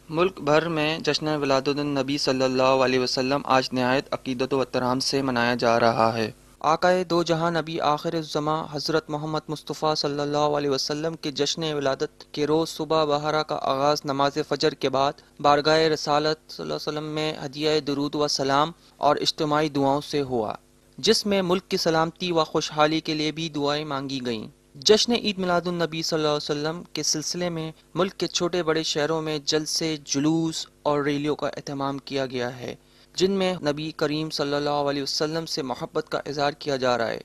ملک بھر میں جشن ولادت النبی صلی اللہ علیہ وسلم آج نہایت عقیدت و احترام سے منایا جا رہا ہے۔ آقائے دو جہاں نبی آخر الزماں حضرت محمد مصطفیٰ صلی اللہ علیہ وسلم کے جشن ولادت کے روز صبح بہارا کا آغاز نماز فجر کے بعد بارگاہ رسالت صلی اللہ علیہ وسلم میں ہدیہ درود و سلام اور اجتماعی دعاؤں سے ہوا، جس میں ملک کی سلامتی و خوشحالی کے لیے بھی دعائیں مانگی گئیں۔ جشن عید میلاد النبی صلی اللہ علیہ وسلم کے سلسلے میں ملک کے چھوٹے بڑے شہروں میں جلسے، جلوس اور ریلیوں کا اہتمام کیا گیا ہے، جن میں نبی کریم صلی اللہ علیہ وسلم سے محبت کا اظہار کیا جا رہا ہے۔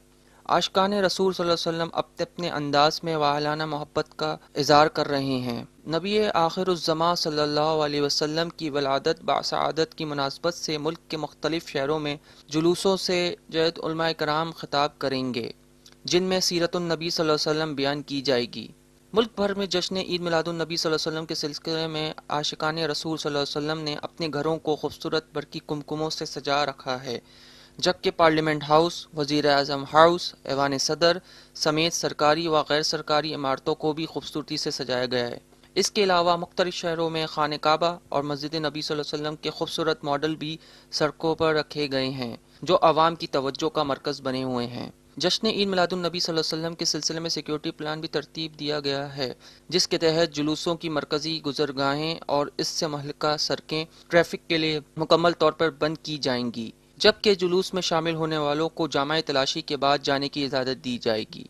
عاشقان رسول صلی اللہ علیہ وسلم اپنے اپنے انداز میں واہلانہ محبت کا اظہار کر رہے ہیں۔ نبی آخر الزماں صلی اللہ علیہ وسلم کی ولادت بسعادت کی مناسبت سے ملک کے مختلف شہروں میں جلوسوں سے جد علماء کرام خطاب کریں گے، جن میں سیرت النبی صلی اللہ علیہ وسلم بیان کی جائے گی۔ ملک بھر میں جشن عید میلاد النبی صلی اللہ علیہ وسلم کے سلسلے میں عاشقان رسول صلی اللہ علیہ وسلم نے اپنے گھروں کو خوبصورت برقی کمکموں سے سجا رکھا ہے، جبکہ پارلیمنٹ ہاؤس، وزیر اعظم ہاؤس، ایوان صدر سمیت سرکاری و غیر سرکاری عمارتوں کو بھی خوبصورتی سے سجایا گیا ہے۔ اس کے علاوہ مختلف شہروں میں خانہ کعبہ اور مسجد نبی صلی اللہ علیہ وسلم کے خوبصورت ماڈل بھی سڑکوں پر رکھے گئے ہیں، جو عوام کی توجہ کا مرکز بنے ہوئے ہیں۔ جشن عید میلاد النبی صلی اللہ علیہ وسلم کے سلسلے میں سیکیورٹی پلان بھی ترتیب دیا گیا ہے، جس کے تحت جلوسوں کی مرکزی گزرگاہیں اور اس سے متعلقہ سڑکیں ٹریفک کے لیے مکمل طور پر بند کی جائیں گی، جبکہ جلوس میں شامل ہونے والوں کو جامع تلاشی کے بعد جانے کی اجازت دی جائے گی۔